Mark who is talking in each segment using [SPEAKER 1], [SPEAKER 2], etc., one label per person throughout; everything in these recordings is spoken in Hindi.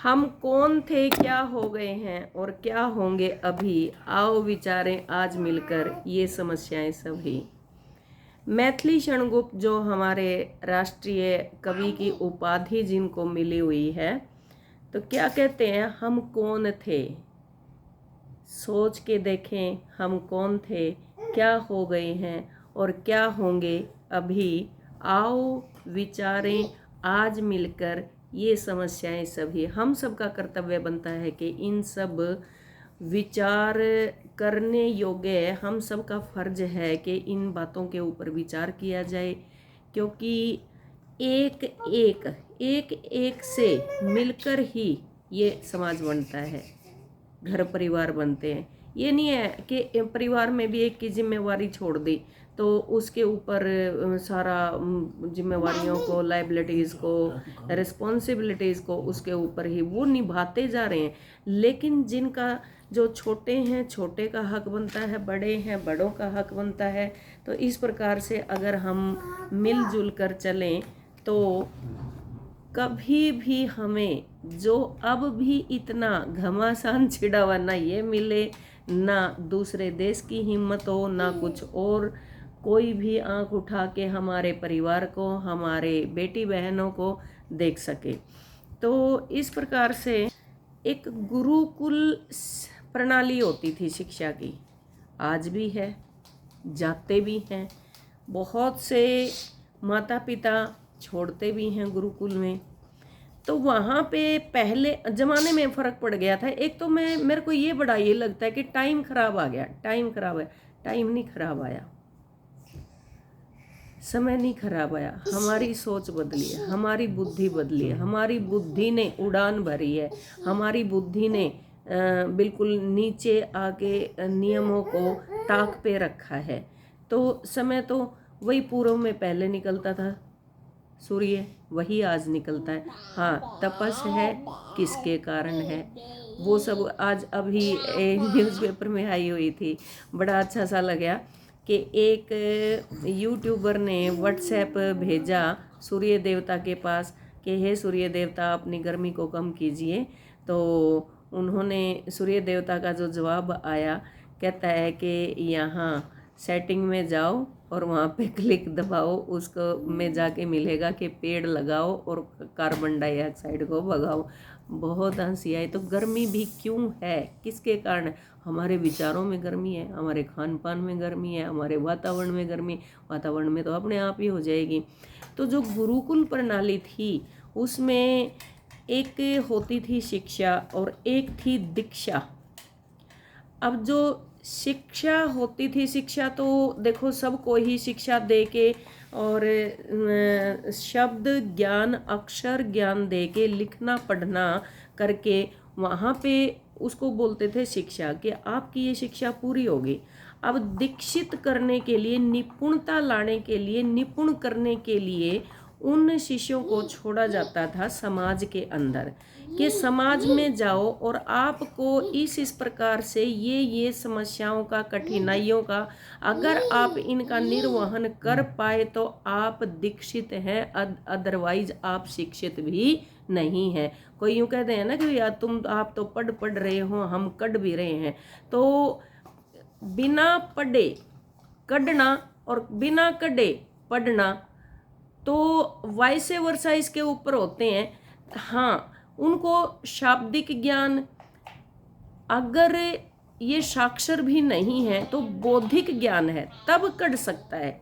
[SPEAKER 1] हम कौन थे, क्या हो गए हैं और क्या होंगे अभी, आओ विचारें आज मिलकर ये समस्याएं सभी। मैथिली शरणगुप्त जो हमारे राष्ट्रीय कवि की उपाधि जिनको मिली हुई है, तो क्या कहते हैं, हम कौन थे, सोच के देखें हम कौन थे, क्या हो गए हैं और क्या होंगे अभी, आओ विचारें आज मिलकर ये समस्याएं सभी। हम सब का कर्तव्य बनता है कि इन सब विचार करने योग्य, हम सब का फर्ज है कि इन बातों के ऊपर विचार किया जाए, क्योंकि एक एक एक एक से मिलकर ही ये समाज बनता है, घर परिवार बनते हैं। ये नहीं है कि परिवार में भी एक की जिम्मेवारी छोड़ दी तो उसके ऊपर सारा जिम्मेवारियों को, लाइबिलिटीज़ को, रिस्पॉन्सिबिलिटीज़ को उसके ऊपर ही वो निभाते जा रहे हैं। लेकिन जिनका जो छोटे हैं छोटे का हक बनता है, बड़े हैं बड़ों का हक बनता है। तो इस प्रकार से अगर हम मिलजुल कर चलें तो कभी भी हमें जो अब भी इतना घमासान छिड़ा हुआ ना ये मिले, ना दूसरे देश की हिम्मत हो, ना कुछ और कोई भी आंख उठा के हमारे परिवार को, हमारे बेटी बहनों को देख सके। तो इस प्रकार से एक गुरुकुल प्रणाली होती थी शिक्षा की, आज भी है, जाते भी हैं, बहुत से माता पिता छोड़ते भी हैं गुरुकुल में। तो वहाँ पे पहले ज़माने में फ़र्क पड़ गया था। एक तो मेरे को ये बड़ा ये लगता है कि टाइम ख़राब आ गया, टाइम ख़राब है। टाइम नहीं ख़राब आया, समय नहीं ख़राब आया, हमारी सोच बदली है, हमारी बुद्धि बदली है, हमारी बुद्धि ने उड़ान भरी है, हमारी बुद्धि ने बिल्कुल नीचे आके नियमों को ताक पे रखा है। तो समय तो वही पूर्व में पहले निकलता था सूर्य, वही आज निकलता है। हाँ, तपस है किसके कारण है वो सब आज अभी न्यूज़पेपर में आई हुई थी, बड़ा अच्छा सा लगा कि एक यूट्यूबर ने व्हाट्सएप भेजा सूर्य देवता के पास कि हे सूर्य देवता अपनी गर्मी को कम कीजिए। तो उन्होंने सूर्य देवता का जो जवाब आया, कहता है कि यहाँ सेटिंग में जाओ और वहाँ पे क्लिक दबाओ, उसको में जाके मिलेगा कि पेड़ लगाओ और कार्बन डाइऑक्साइड को भगाओ। बहुत हंसी आई। तो गर्मी भी क्यों है, किसके कारण? हमारे विचारों में गर्मी है, हमारे खान पान में गर्मी है, हमारे वातावरण में गर्मी, वातावरण में तो अपने आप ही हो जाएगी। तो जो गुरुकुल प्रणाली थी उसमें एक होती थी शिक्षा और एक थी दीक्षा। अब जो शिक्षा होती थी, शिक्षा तो देखो सबको ही शिक्षा दे के और शब्द ज्ञान, अक्षर ज्ञान दे के, लिखना पढ़ना करके वहाँ पे उसको बोलते थे शिक्षा, कि आपकी ये शिक्षा पूरी होगी। अब दीक्षित करने के लिए, निपुणता लाने के लिए, निपुण करने के लिए उन शिष्यों को छोड़ा जाता था समाज के अंदर, कि समाज में जाओ और आपको इस प्रकार से ये समस्याओं का, कठिनाइयों का, अगर आप इनका निर्वहन कर पाए तो आप दीक्षित हैं, अदरवाइज आप शिक्षित भी नहीं है। कोई यूँ कहते हैं ना कि यार आप तो पढ़ रहे हो, हम कढ़ भी रहे हैं। तो बिना पढ़े कढ़ना और बिना कढ़े पढ़ना तो वाइसे वर्षा इसके ऊपर होते हैं। हाँ, उनको शाब्दिक ज्ञान, अगर ये साक्षर भी नहीं है तो बौद्धिक ज्ञान है, तब कढ़ सकता है।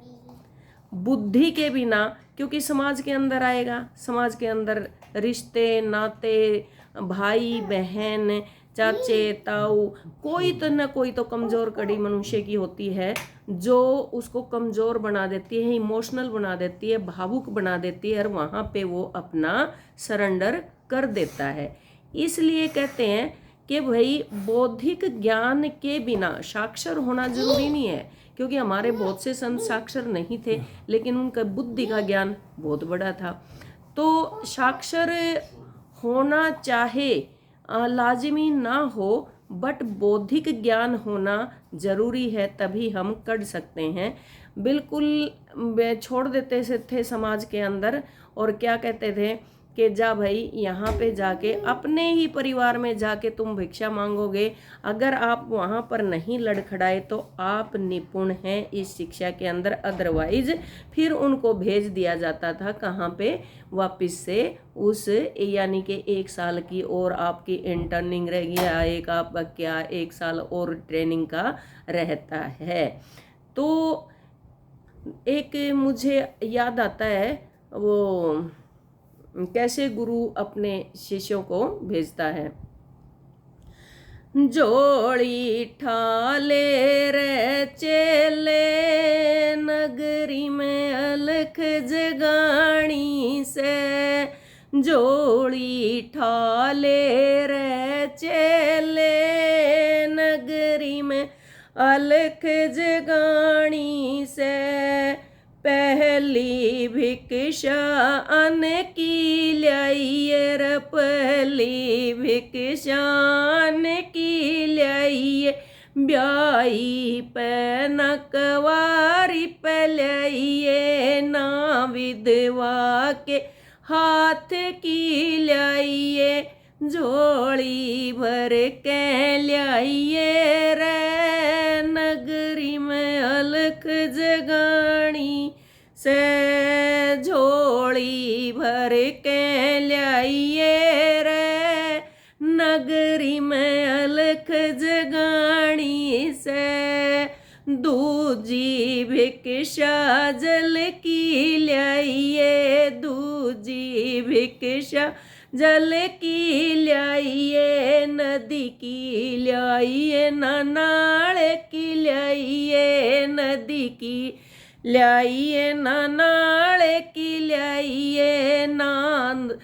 [SPEAKER 1] बुद्धि के बिना, क्योंकि समाज के अंदर आएगा, समाज के अंदर रिश्ते नाते, भाई बहन, चाचे ताऊ, कोई तो न कोई तो कमज़ोर कड़ी मनुष्य की होती है जो उसको कमज़ोर बना देती है, इमोशनल बना देती है, भावुक बना देती है, और वहाँ पे वो अपना सरेंडर कर देता है। इसलिए कहते हैं कि भाई बौद्धिक ज्ञान के बिना, साक्षर होना जरूरी नहीं है, क्योंकि हमारे बहुत से संत साक्षर नहीं थे लेकिन उनका बुद्धि का ज्ञान बहुत बड़ा था। तो साक्षर होना चाहे लाजिमी ना हो, बट बौद्धिक ज्ञान होना जरूरी है, तभी हम कर सकते हैं। बिल्कुल छोड़ देते से थे समाज के अंदर, और क्या कहते थे कि जा भाई यहाँ पे जाके अपने ही परिवार में जाके तुम भिक्षा मांगोगे, अगर आप वहाँ पर नहीं लड़खड़ाए तो आप निपुण हैं इस शिक्षा के अंदर, अदरवाइज फिर उनको भेज दिया जाता था कहाँ पे, वापस से उस यानी कि 1 साल की और आपकी इंटर्निंग रहेगी, या एक आपका क्या 1 साल और ट्रेनिंग का रहता है। तो एक मुझे याद आता है वो कैसे गुरु अपने शिष्यों को भेजता है। जोड़ी ठाले रे चेले, नगरी में अलख जगानी से। जोड़ी ठाले रे चेले, नगरी में अलख जगानी से। पहली भिक्षा अन की ल्याइए रे, पहली भिक्षा अन की ल्याइए। ब्याई पे न कवारी पे ल्याइए, ना विधवा के हाथ की ल्याइए। झोली भर के ल्याइए रे, नगरी में अलख जगानी से। झोली भर के ल्याइए रे, नगरी में अलख जगानी से। दूजी भिक्षा जल की ल्याइए, दूजी भिक्षा जल की ल्याइए। नदी की ल्याइए, ना नाल की ल्याइए। नदी की ल्याइए, ना नाल की ल्याइए। नांद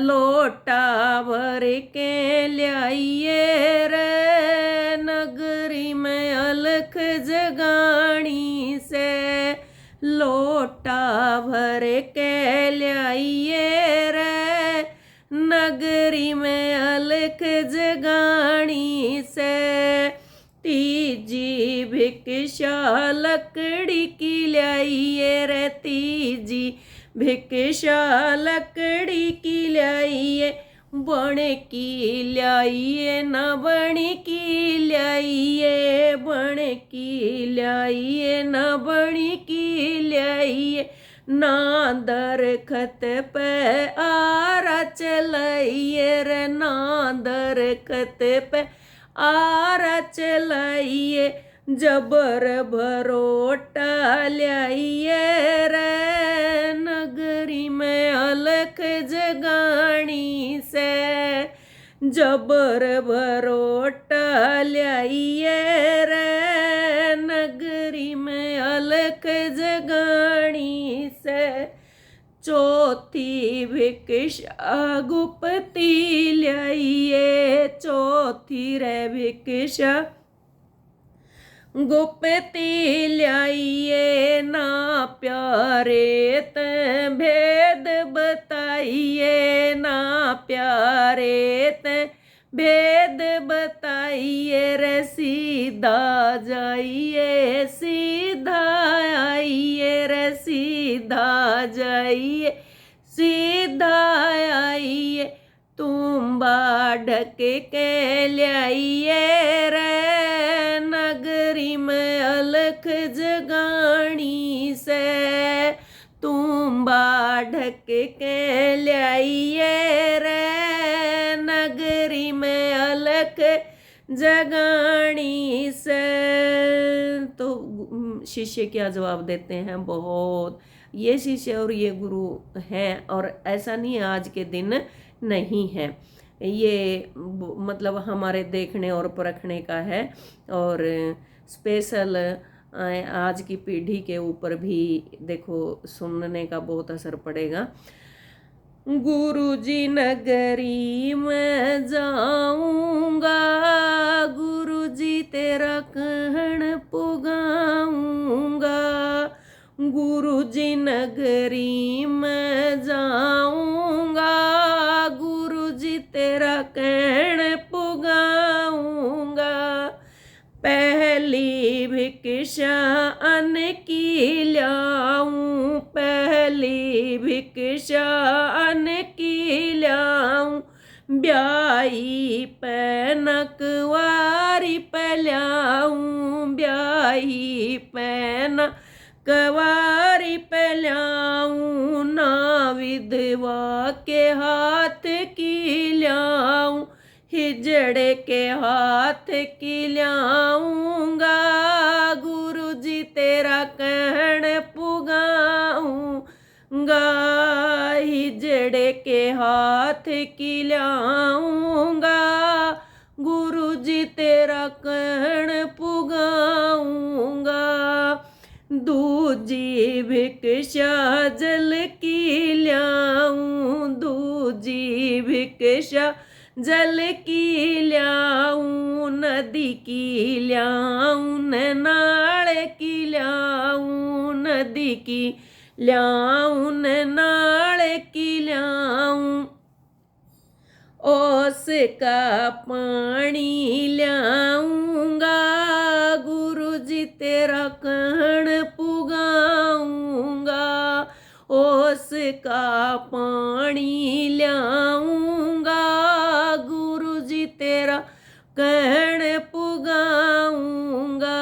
[SPEAKER 1] लोटा भर के ल्याइए रे, नगरी में अलख जगानी से। लोटा भर के ल्याइए रे, नगरी में अलख जगानी से। तीजी भिक्षा लकड़ी की ल्याइए रे, तीजी भिक्षा लकड़ी की ल्याइए। बण की ल्याइए, ना बणी की ल्याइए। बण की ल्याइए, ना बणी की ल्याइए। ना दरखत पे आरा चलाइए रे, ना दरखत पे आरा चलाइए। जबर भरोटा ल्याइए रे, नगरी में अलख जगानी से। जबर भरोटा ल्याइए रे, नगरी में अलख जगानी से। चौथी भिक्षा गुप्ती ल्याइए, चौथी रे भिक्षा गुप्ती ल्याइए। ना प्यारे ते भेद बताइए, ना प्यारे ते भेद बताइए रे। सीधा जाइए, सीधा आइए रे, सीधा जाइए, सीधा आइए। तुम्बा ढक के ल्याइए रे, नगरी में अलख जगानी से। तुम्बा ढक के ल्याइए रे, नगरी में अलख जगानी से। तो शिष्य क्या जवाब देते हैं, बहुत ये शिष्य और ये गुरु हैं, और ऐसा नहीं आज के दिन नहीं है, ये मतलब हमारे देखने और परखने का है। और स्पेशल आज की पीढ़ी के ऊपर भी देखो सुनने का बहुत असर पड़ेगा। गुरुजी नगरी में जाऊंगा, गुरुजी तेरा कहन पुगाऊंगा। गुरुजी नगरी में जाऊंगा, गुरुजी तेरा कहन पुगाऊंगा। पहली भिक्षा अन की ल्याऊं, पहली भिक्षा अन की ब्याही पैनकवारी पल्याऊं, ब्याही पैना कवारी पल्याऊं, ना विधवा के हाथ की ल्याऊं, हिजड़े के हाथ की ल्याऊंगा, गुरु जी तेरा कहण पुगाऊंगा, हिजड़े के हाथ की ल्याऊंगा, गुरु जी तेरा कहण पुगाऊंगा, दूजी भिक्षा जल की ल्याऊं, दूजी भिक्षा जल की ल्याऊं, नदी की ल्याऊं, नाल की ल्याऊं, नदी की ल्याऊं, नाल की ल्याऊं, ओस का पानी ल्याऊंगा, गुरु जी तेरा कहण पुगाऊंगा, ओस का पानी ल्याऊंगा, गुरु जी तेरा कहण पुगाऊंगा,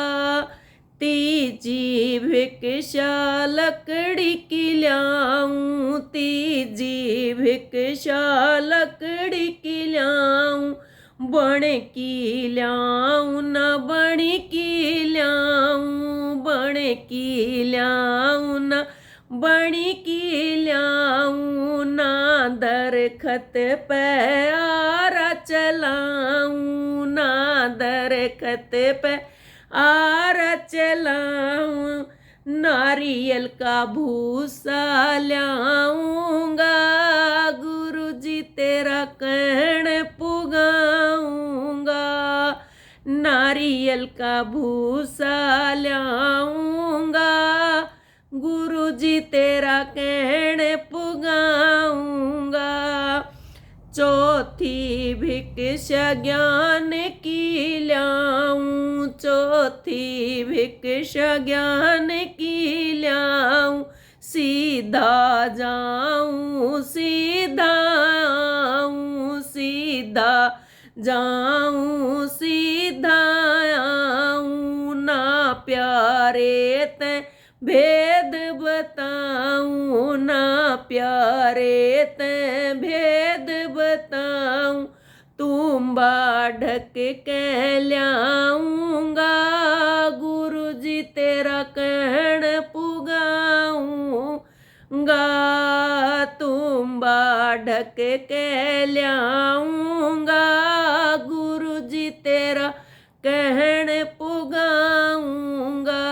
[SPEAKER 1] तीजी भिक्षा लकड़ी की ल्याऊं, तीजी भिक्षा लकड़ी की ल्याऊं, बण की ल्याऊं, न बण की ल्याऊं, बण की ल्याऊं, न बण की ल्याऊं, ना दरखत पे आरा चलाऊं, ना दरखत पे आरा चलाऊं, नारियल का भूसा ल्याऊंगा, गुरु जी तेरा कहण पुगाऊंगा, नारियल का भूसा ल्याऊंगा, गुरु जी तेरा कहण पुगाऊंगा, चौथी भिक्षा ज्ञान की ल्याऊं, चौथी भिक्षा ज्ञान की ल्याऊं, सीधा जाऊं, सीधा आऊं, सीधा जाऊं, सीधा आऊं, ना प्यारे ते भेद बताऊं, ना प्यारे ते भेद बताऊं, तुम्बा ढक के ल्याऊंगा, गुरु जी तेरा कहण पुगाऊंगा, तुम्बा ढक के ल्याऊंगा, गुरु जी तेरा कहण पुगाऊंगा,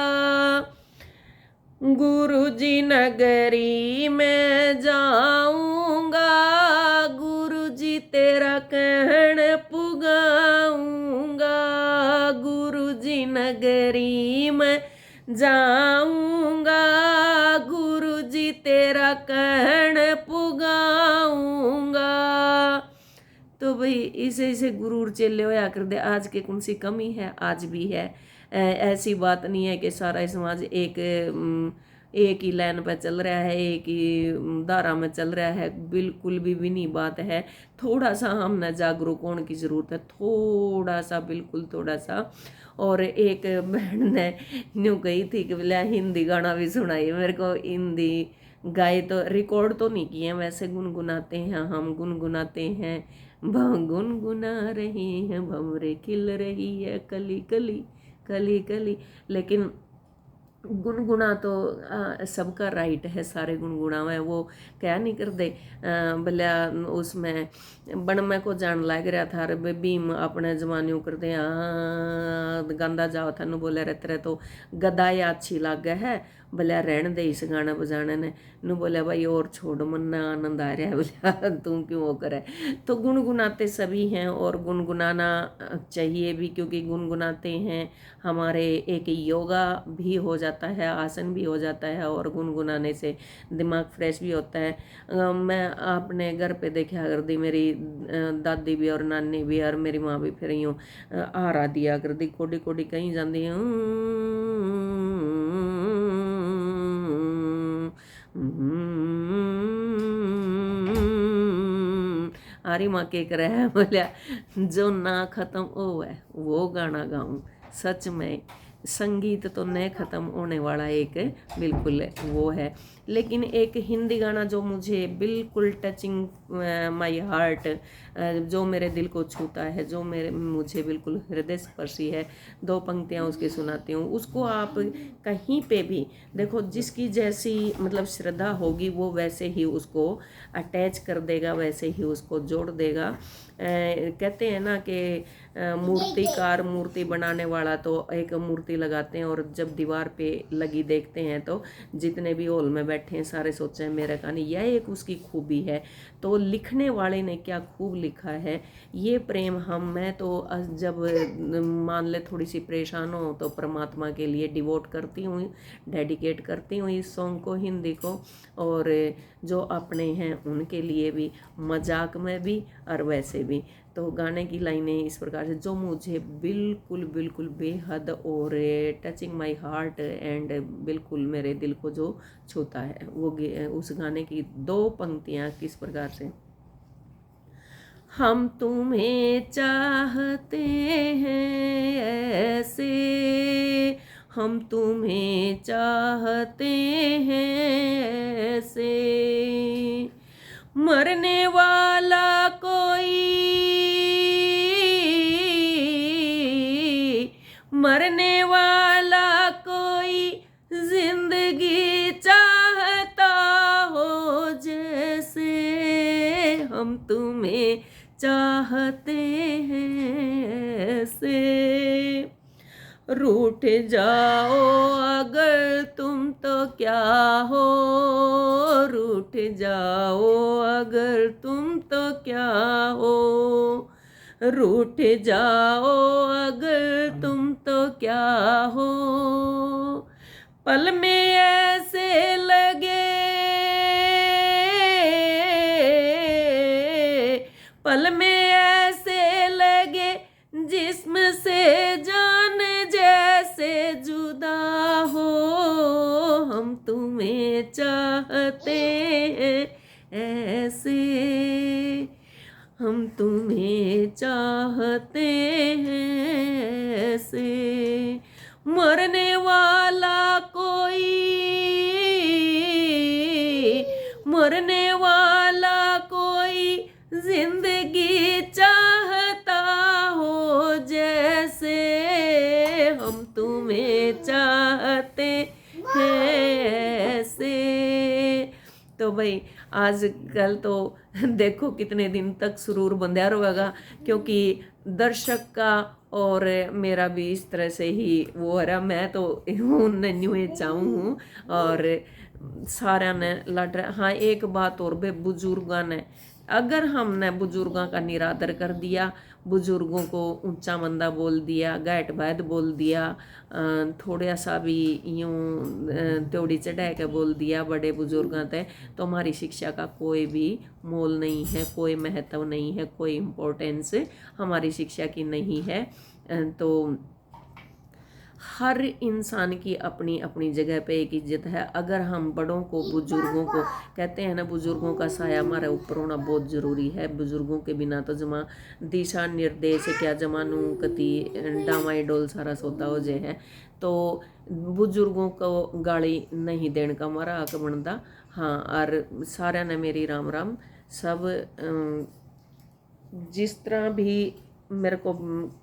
[SPEAKER 1] गुरु जी नगरी में जाऊंगा, गुरु जी तेरा कहण पुगाऊंगा, गुरु जी नगरी में जाऊंगा, गुरु जी तेरा कहण पुगाऊंगा। तो भाई इसे गुरूर चेले होया कर दे। आज के कौन सी कमी है, आज भी है। ऐसी बात नहीं है कि सारा समाज एक ही लाइन पर चल रहा है, एक ही धारा में चल रहा है, बिल्कुल भी नहीं बात है। थोड़ा सा हमने जागरूक होने की ज़रूरत है, थोड़ा सा, बिल्कुल थोड़ा सा। और एक बहन ने न्यू कही थी कि बोला हिंदी गाना भी सुनाइए मेरे को। हिंदी गाए तो रिकॉर्ड तो नहीं किए, वैसे गुनगुनाते हैं, हम गुनगुनाते हैं। गुनगुना रही हैं भंवरे खिल रही है कली कली कली कली। लेकिन गुनगुना तो सबका राइट है, सारे गुनगुनावे है। वो क्या नहीं करते भला उसमें बन में को जान लग रहा था रे भीम अपने जमाने करते गांदा जाओ थानू बोले रहते रहे तो गदाया अच्छी लागे है, भला रहन दे इस गाना बजाने ने। नू बोले भाई और छोड़, मन्ना आनंद आ रहा है, बोला तू क्यों वो करे। तो गुनगुनाते सभी हैं और गुनगुनाना चाहिए भी, क्योंकि गुनगुनाते हैं हमारे एक योगा भी हो जाता है, आसन भी हो जाता है, और गुनगुनाने से दिमाग फ्रेश भी होता है। मैं अपने घर पे देखा करती, मेरी दादी भी और नानी भी और मेरी माँ भी फिर यूँ आरा दिया करती, कोडी कोडी कहीं जाती है आरी माँ के कर है बोलिया जो ना ख़त्म हो है वो गाना गाऊं। सच में संगीत तो नहीं ख़त्म होने वाला एक बिल्कुल वो है। लेकिन एक हिंदी गाना जो मुझे बिल्कुल टचिंग माय हार्ट, जो मेरे दिल को छूता है, जो मुझे बिल्कुल हृदय स्पर्शी है, दो पंक्तियाँ उसकी सुनाती हूँ। उसको आप कहीं पे भी देखो, जिसकी जैसी मतलब श्रद्धा होगी वो वैसे ही उसको अटैच कर देगा, वैसे ही उसको जोड़ देगा। कहते हैं ना कि मूर्तिकार मूर्ति बनाने वाला तो एक मूर्ति लगाते हैं और जब दीवार पे लगी देखते हैं तो जितने भी हॉल में बैठे हैं सारे सोचते हैं मेरा कहानी। यह एक उसकी खूबी है। तो लिखने वाले ने क्या खूब लिखा है। ये प्रेम मैं तो जब मान ले थोड़ी सी परेशान हो तो परमात्मा के लिए डिवोट करती हूँ, डेडिकेट करती हूँ इस सॉन्ग को, हिंदी को। और जो अपने हैं उनके लिए भी, मजाक में भी और वैसे भी। तो गाने की लाइनें इस प्रकार से जो मुझे बिल्कुल बिल्कुल बेहद और टचिंग माय हार्ट एंड बिल्कुल मेरे दिल को जो छूता है, वो उस गाने की दो पंक्तियाँ किस प्रकार से। हम तुम्हें चाहते हैं ऐसे, हम तुम्हें चाहते हैं ऐसे, मरने वाला कोई, मरने वाला कोई जिंदगी चाहता हो जैसे, हम तुम्हें चाहते हैं ऐसे। रूठ जाओ अगर तुम तो क्या हो, रूठ जाओ अगर तुम तो क्या हो, रूठ जाओ अगर तुम तो क्या हो, पल में ऐसे लगे, पल में ऐसे लगे जिस्म से जान जैसे जुदा हो, हम तुम्हें चाहते हैं ऐसे, हम तुम्हें चाहते हैं ऐसे, मरने वाला कोई, मरने वाला कोई जिंदगी चाहता हो जैसे, हम तुम्हें चाहते हैं ऐसे। तो भाई आजकल तो देखो कितने दिन तक सुरूर बंधा रहेगा, क्योंकि दर्शक का और मेरा भी इस तरह से ही वो है। मैं तो न्यू चाहूँ और सारा ने लड़ रहा। हाँ एक बात और बे, बुजुर्गों ने अगर हमने बुजुर्गों का निरादर कर दिया, बुजुर्गों को ऊंचा मंदा बोल दिया, गायट बैद बोल दिया, थोड़ा सा भी यूँ त्योड़ी चढ़ा के बोल दिया बड़े बुजुर्गों ते, तो हमारी शिक्षा का कोई भी मोल नहीं है, कोई महत्व नहीं है, कोई इम्पोर्टेंस हमारी शिक्षा की नहीं है। तो हर इंसान की अपनी अपनी जगह पे एक इज्जत है। अगर हम बड़ों को, बुजुर्गों को, कहते हैं ना बुजुर्गों का साया हमारे ऊपर होना बहुत ज़रूरी है। बुजुर्गों के बिना तो जमा दिशा निर्देश क्या जमानू कति डामाई डोल सारा सोता हो जे है। तो बुजुर्गों को गाली नहीं देने का हमारा हक बनता। हाँ और सारा ने मेरी राम राम। सब जिस तरह भी मेरे को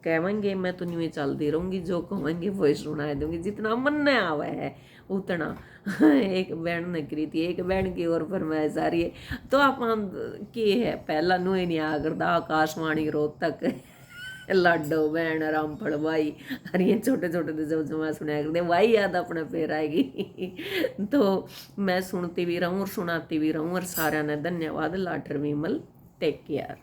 [SPEAKER 1] कहेंगे मैं तो न्यू चलती रहूँगी, जो कहेंगे वो सुना दूंगी, जितना मन में आवा है उतना। एक बहन ने करी थी, एक बहन की ओर फरमाइश आ रही है, तो आप की है पहला नु ही नहीं आ करता आकाशवाणी रोज तक लाडो बहन रामफल भाई, अरे ये छोटे छोटे थे जब मैं सुनाया करते भाई याद अपने पैर आएगी। तो मैं सुनती भी रहूँ और सुनाती भी रहूँ। और सारा ने धन्यवाद। लाटर विमल, टेक केयर।